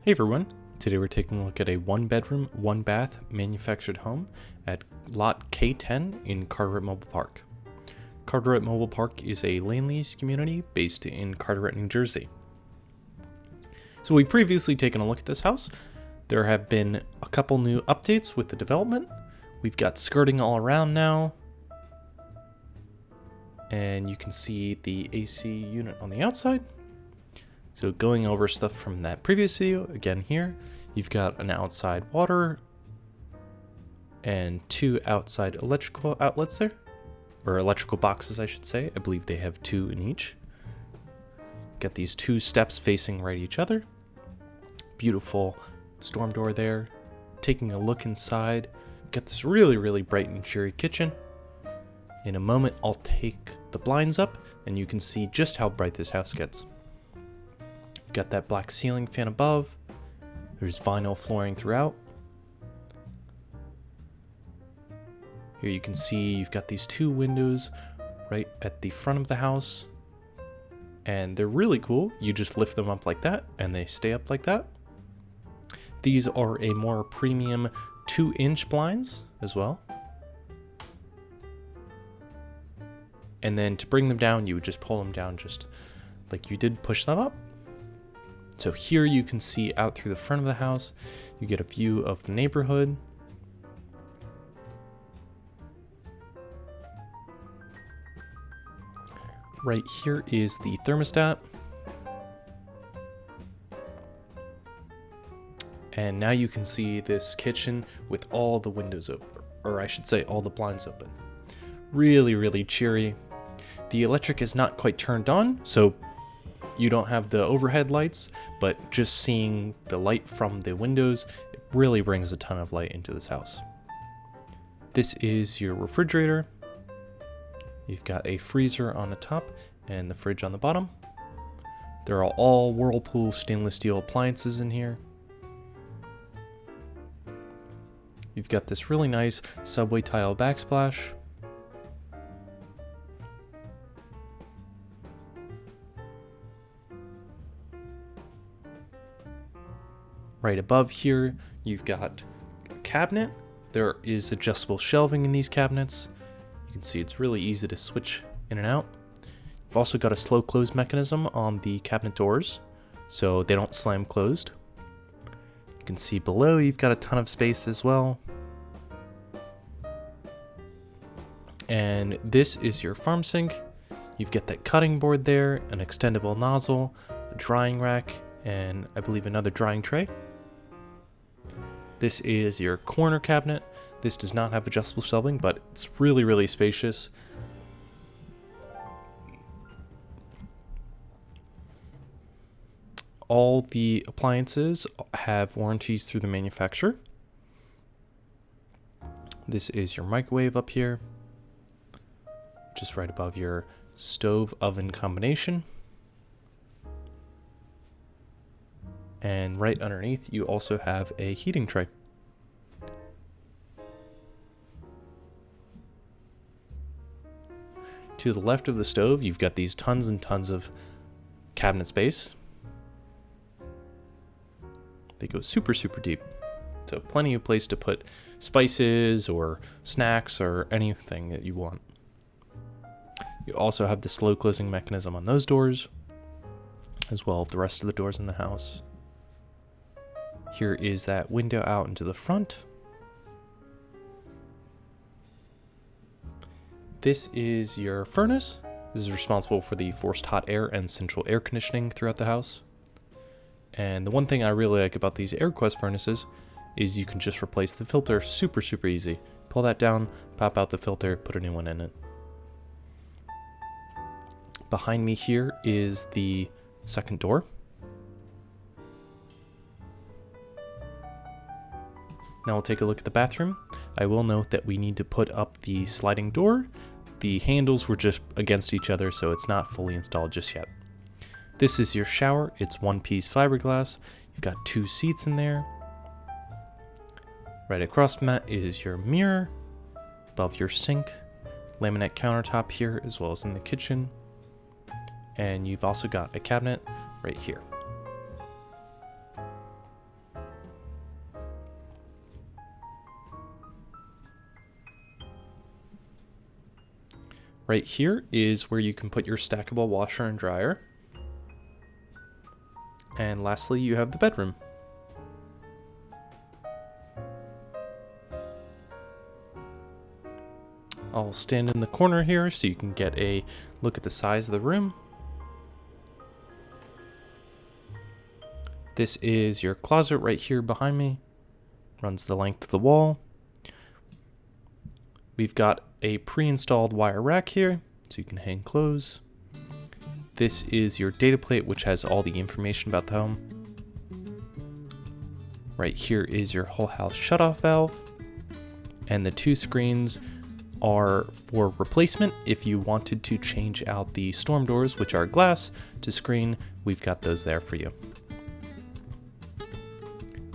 Hey everyone, today we're taking a look at a 1-bedroom, 1-bath manufactured home at lot K-10 in Carteret Mobile Park. Carteret Mobile Park is a land lease community based in Carteret, New Jersey. So we've previously taken a look at this house. There have been a couple new updates with the development. We've got skirting all around now. And you can see the AC unit on the outside. So going over stuff from that previous video, again here, you've got an outside water and 2 outside electrical outlets there, or electrical boxes I should say. I believe they have 2 in each. Got these 2 steps facing right each other. Beautiful storm door there. Taking a look inside, got this really bright and cheery kitchen. In a moment I'll take the blinds up and you can see just how bright this house gets. Got that black ceiling fan above. There's vinyl flooring throughout. Here you can see you've got these 2 windows right at the front of the house. And they're really cool. You just lift them up like that and they stay up like that. These are a more premium 2-inch blinds as well. And then to bring them down, you would just pull them down just like you did push them up. So here you can see out through the front of the house, you get a view of the neighborhood. Right here is the thermostat. And now you can see this kitchen with all the windows open, or I should say all the blinds open. Really cheery. The electric is not quite turned on, so you don't have the overhead lights, but just seeing the light from the windows, it really brings a ton of light into this house. This is your refrigerator. You've got a freezer on the top and the fridge on the bottom. There are all Whirlpool stainless steel appliances in here. You've got this really nice subway tile backsplash. Right above here, you've got a cabinet. There is adjustable shelving in these cabinets. You can see it's really easy to switch in and out. You've also got a slow close mechanism on the cabinet doors, so they don't slam closed. You can see below you've got a ton of space as well. And this is your farm sink. You've got that cutting board there, an extendable nozzle, a drying rack, and I believe another drying tray. This is your corner cabinet. This does not have adjustable shelving, but it's really spacious. All the appliances have warranties through the manufacturer. This is your microwave up here, just right above your stove oven combination. And right underneath, you also have a heating tray. To the left of the stove, you've got these tons and tons of cabinet space. They go super deep. So plenty of place to put spices or snacks or anything that you want. You also have the slow closing mechanism on those doors, as well as the rest of the doors in the house. Here is that window out into the front. This is your furnace. This is responsible for the forced hot air and central air conditioning throughout the house. And the one thing I really like about these AirQuest furnaces is you can just replace the filter super easy. Pull that down, pop out the filter, put a new one in it. Behind me here is the second door. Now we'll take a look at the bathroom. I will note that we need to put up the sliding door. The handles were just against each other, so it's not fully installed just yet. This is your shower. It's 1-piece fiberglass. You've got 2 seats in there. Right across from that is your mirror. Above your sink, laminate countertop here as well as in the kitchen. And you've also got a cabinet right here. Right here is where you can put your stackable washer and dryer. And lastly, you have the bedroom. I'll stand in the corner here so you can get a look at the size of the room. This is your closet right here behind me. Runs the length of the wall. We've got a pre-installed wire rack here, so you can hang clothes. This is your data plate, which has all the information about the home. Right here is your whole house shutoff valve. And the 2 screens are for replacement. If you wanted to change out the storm doors, which are glass, to screen, we've got those there for you.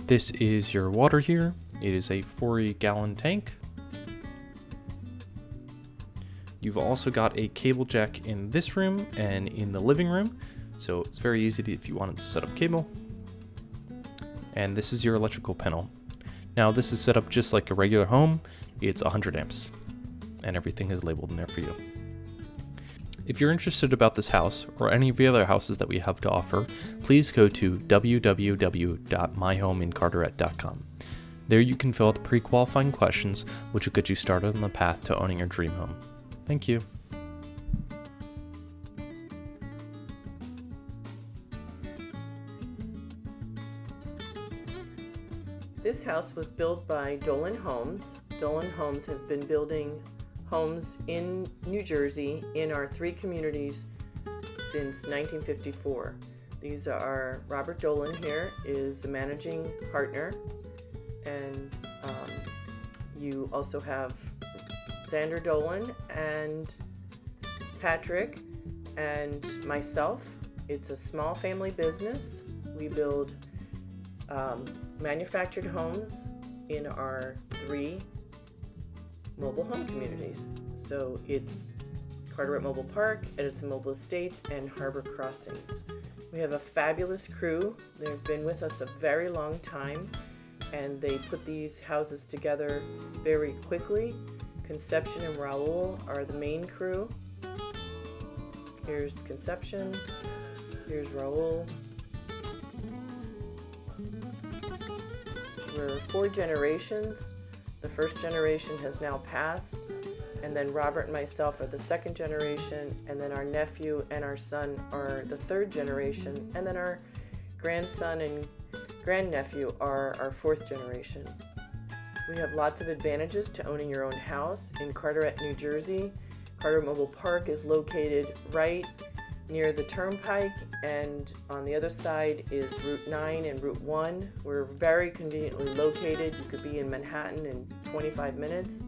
This is your water here. It is a 40-gallon tank. You've also got a cable jack in this room and in the living room, so it's very easy if you wanted to set up cable. And this is your electrical panel. Now this is set up just like a regular home. It's 100 amps, and everything is labeled in there for you. If you're interested about this house or any of the other houses that we have to offer, please go to www.myhomeincarteret.com. There you can fill out the pre-qualifying questions, which will get you started on the path to owning your dream home. Thank you. This house was built by Dolan Homes. Dolan Homes has been building homes in New Jersey in our 3 communities since 1954. These are Robert Dolan here is the managing partner, and you also have Xander Dolan and Patrick and myself. It's a small family business. We build manufactured homes in our 3 mobile home communities. So it's Carteret Mobile Park, Edison Mobile Estates, and Harbor Crossings. We have a fabulous crew. They've been with us a very long time, and they put these houses together very quickly. Conception and Raul are the main crew. Here's Conception, here's Raul. We're 4 generations. The first generation has now passed, and then Robert and myself are the 2nd generation, and then our nephew and our son are the 3rd generation, and then our grandson and grandnephew are our 4th generation. We have lots of advantages to owning your own house in Carteret, New Jersey. Carteret Mobile Park is located right near the Turnpike, and on the other side is Route 9 and Route 1. We're very conveniently located. You could be in Manhattan in 25 minutes.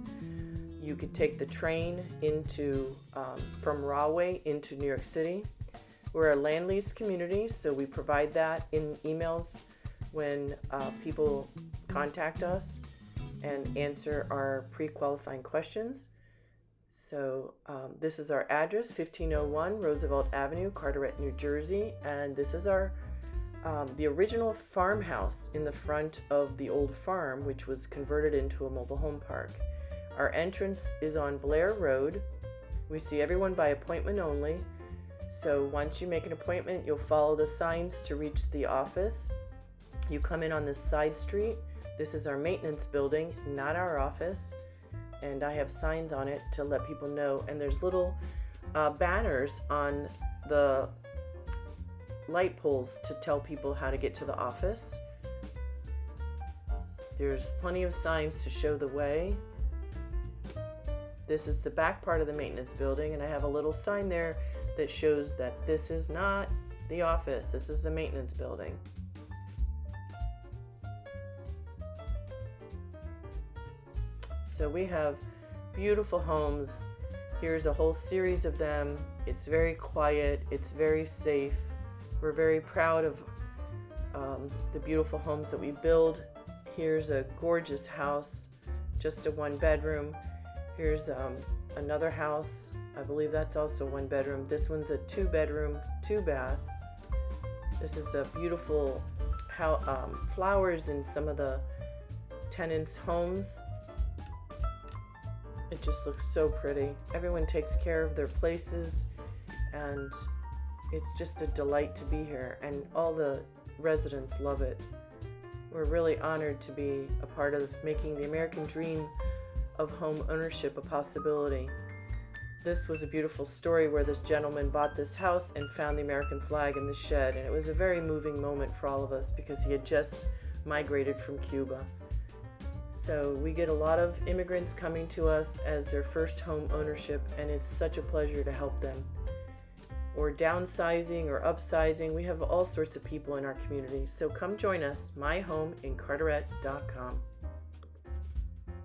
You could take the train into from Rahway into New York City. We're a land lease community, so we provide that in emails when people contact us and answer our pre-qualifying questions. So this is our address, 1501 Roosevelt Avenue, Carteret, New Jersey, and this is our the original farmhouse in the front of the old farm, which was converted into a mobile home park. Our entrance is on Blair Road. We see everyone by appointment only. So once you make an appointment, you'll follow the signs to reach the office. You come in on this side street. This is our maintenance building, not our office. And I have signs on it to let people know. And there's little banners on the light poles to tell people how to get to the office. There's plenty of signs to show the way. This is the back part of the maintenance building, and I have a little sign there that shows that this is not the office, this is the maintenance building. So we have beautiful homes. Here's a whole series of them. It's very quiet, it's very safe. We're very proud of the beautiful homes that we build. Here's a gorgeous house, just a 1-bedroom. Here's another house. I believe that's also 1 bedroom. This one's a 2-bedroom, 2-bath. This is a beautiful flowers in some of the tenants' homes. It just looks so pretty. Everyone takes care of their places, and it's just a delight to be here, and all the residents love it. We're really honored to be a part of making the American dream of home ownership a possibility. This was a beautiful story where this gentleman bought this house and found the American flag in the shed, and it was a very moving moment for all of us because he had just migrated from Cuba. So we get a lot of immigrants coming to us as their first home ownership, and it's such a pleasure to help them. Or downsizing or upsizing. We have all sorts of people in our community. So come join us, myhomeincarteret.com.